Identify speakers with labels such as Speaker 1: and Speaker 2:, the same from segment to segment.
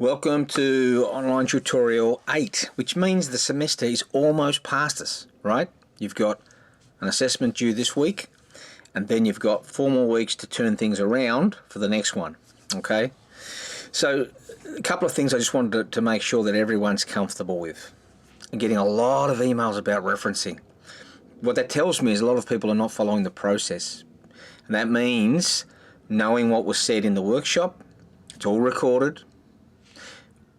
Speaker 1: Welcome to online tutorial 8, which means the semester is almost past us, right? You've got an assessment due this week, and then you've got 4 more weeks to turn things around for the next one, okay? So a couple of things I just wanted to make sure that everyone's comfortable with. I'm getting a lot of emails about referencing. What that tells me is a lot of people are not following the process. And that means knowing what was said in the workshop, it's all recorded,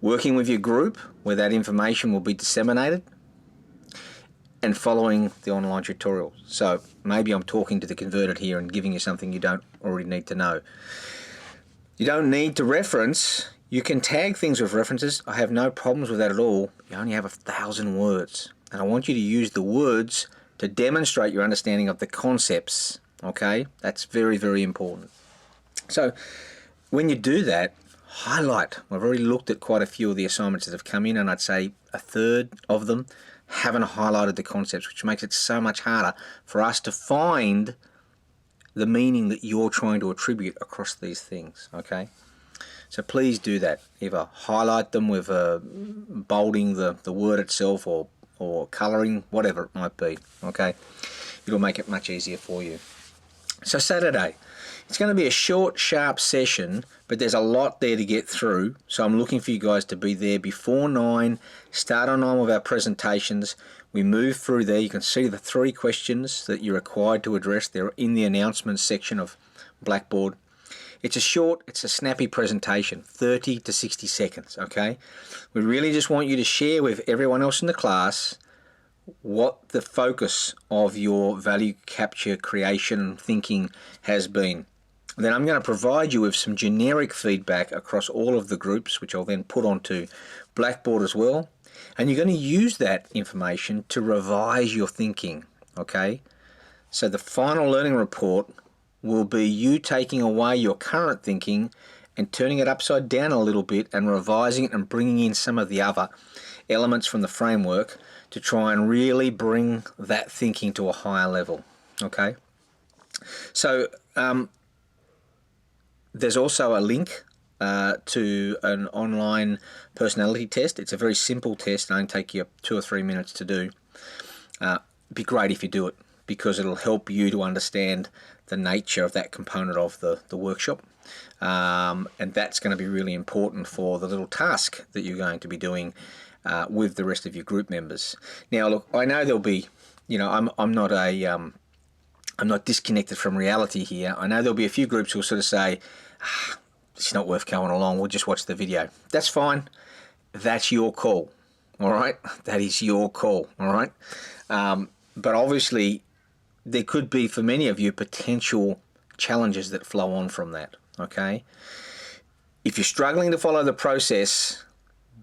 Speaker 1: working with your group where that information will be disseminated, and following the online tutorial. So maybe I'm talking to the converted here and giving you something you don't already need to know. You don't need to reference. You can tag things with references. I have no problems with that at all. You only have 1,000 words. And I want you to use the words to demonstrate your understanding of the concepts. Okay? That's very, very important. So when you do that, highlight. I've already looked at quite a few of the assignments that have come in, and I'd say a third of them haven't highlighted the concepts, which makes it so much harder for us to find the meaning that you're trying to attribute across these things, okay? So please do that. Either highlight them with bolding the word itself or colouring, whatever it might be, okay? It'll make it much easier for you. So Saturday, it's going to be a short, sharp session, but there's a lot there to get through. So I'm looking for you guys to be there before 9, start on 9 with our presentations. We move through there. You can see the 3 questions that you're required to address. They're in the announcements section of Blackboard. It's a snappy presentation, 30 to 60 seconds, okay? We really just want you to share with everyone else in the class what the focus of your value capture, creation, thinking has been. Then I'm going to provide you with some generic feedback across all of the groups, which I'll then put onto Blackboard as well. And you're going to use that information to revise your thinking, okay? So the final learning report will be you taking away your current thinking and turning it upside down a little bit and revising it and bringing in some of the other elements from the framework to try and really bring that thinking to a higher level, okay? So there's also a link to an online personality test. It's a very simple test and it'll take you 2 or 3 minutes to do. It'd be great if you do it because it'll help you to understand the nature of that component of the workshop. And that's going to be really important for the little task that you're going to be doing with the rest of your group members. Now, look, I know there'll be, you know, I'm not disconnected from reality here. I know there'll be a few groups who'll sort of say, it's not worth going along, we'll just watch the video. That's fine. That's your call, all right? That is your call, all right? But obviously, there could be, for many of you, potential challenges that flow on from that, okay? If you're struggling to follow the process,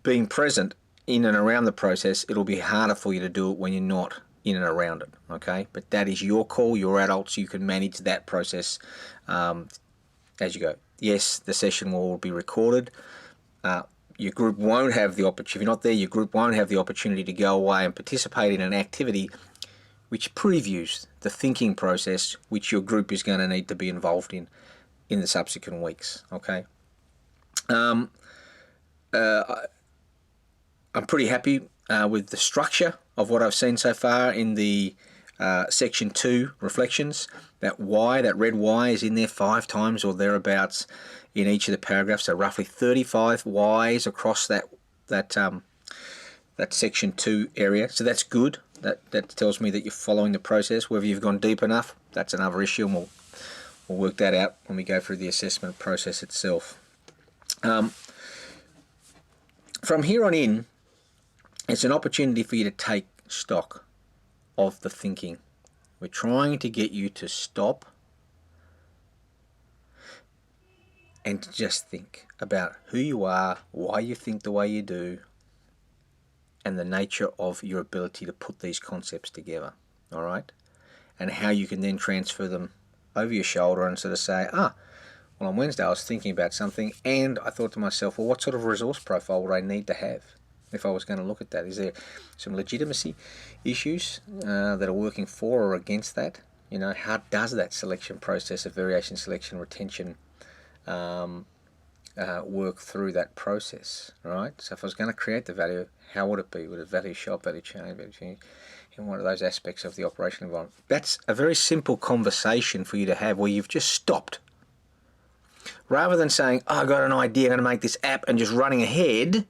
Speaker 1: being present in and around the process, it'll be harder for you to do it when you're not in and around it, okay? But that is your call, you're adults, you can manage that process as you go. Yes, the session will be recorded. Your group won't have the opportunity, if you're not there, your group won't have the opportunity to go away and participate in an activity which previews the thinking process which your group is going to need to be involved in the subsequent weeks, okay? I'm pretty happy with the structure of what I've seen so far in the section 2 reflections. That Y, that red Y, is in there 5 times or thereabouts in each of the paragraphs. So roughly 35 Ys across that section 2 area. So that's good. That tells me that you're following the process. Whether you've gone deep enough, that's another issue, and we'll work that out when we go through the assessment process itself. From here on in, it's an opportunity for you to take stock of the thinking. We're trying to get you to stop and to just think about who you are, why you think the way you do, and the nature of your ability to put these concepts together, all right? And how you can then transfer them over your shoulder and sort of say, well, on Wednesday I was thinking about something and I thought to myself, well, what sort of resource profile would I need to have if I was going to look at that? Is there some legitimacy issues that are working for or against that? You know, how does that selection process of variation, selection, retention work through that process, right? So if I was going to create the value, how would it be? Would it value shop, value change in one of those aspects of the operational environment? That's a very simple conversation for you to have where you've just stopped. Rather than saying, oh, I got an idea, I'm going to make this app, and just running ahead,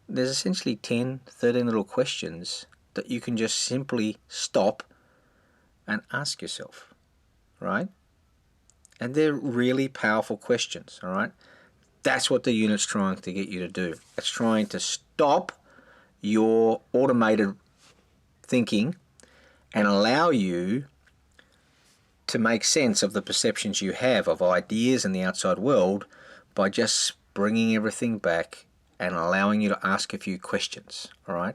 Speaker 1: there's essentially 10, 13 little questions that you can just simply stop and ask yourself, right? And they're really powerful questions, all right? That's what the unit's trying to get you to do. It's trying to stop your automated thinking and allow you to make sense of the perceptions you have of ideas in the outside world by just bringing everything back and allowing you to ask a few questions, all right?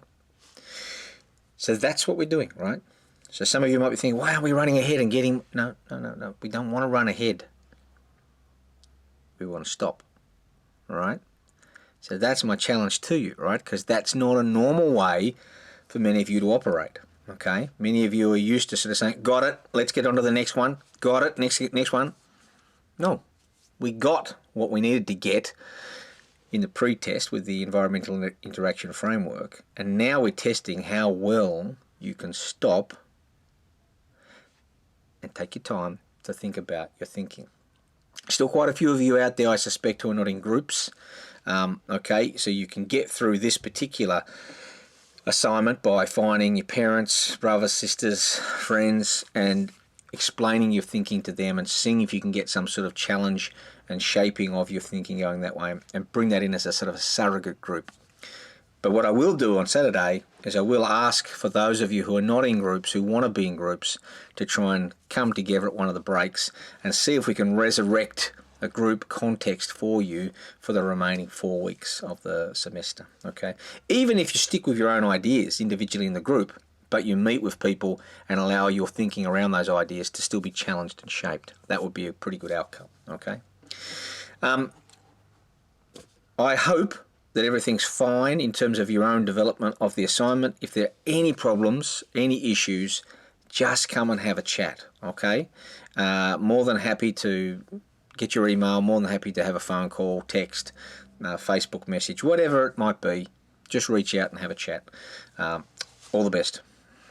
Speaker 1: So that's what we're doing, right? So some of you might be thinking, why are we running ahead and getting... No. We don't want to run ahead. We want to stop, all right? So that's my challenge to you, right? Because that's not a normal way for many of you to operate, okay? Many of you are used to sort of saying, got it, let's get on to the next one. Got it, next one. No, we got what we needed to get in the pre-test with the environmental interaction framework, and now we're testing how well you can stop and take your time to think about your thinking. Still quite a few of you out there, I suspect, who are not in groups. Okay, so you can get through this particular assignment by finding your parents, brothers, sisters, friends, and explaining your thinking to them and seeing if you can get some sort of challenge and shaping of your thinking going that way, and bring that in as a sort of a surrogate group. But what I will do on Saturday is I will ask for those of you who are not in groups, who want to be in groups, to try and come together at one of the breaks and see if we can resurrect a group context for you for the remaining 4 weeks of the semester, okay? Even if you stick with your own ideas individually in the group, but you meet with people and allow your thinking around those ideas to still be challenged and shaped, that would be a pretty good outcome, okay? I hope that everything's fine in terms of your own development of the assignment. If there are any problems, any issues, just come and have a chat, okay? More than happy to get your email, more than happy to have a phone call, text, Facebook message, whatever it might be. Just reach out and have a chat. All the best.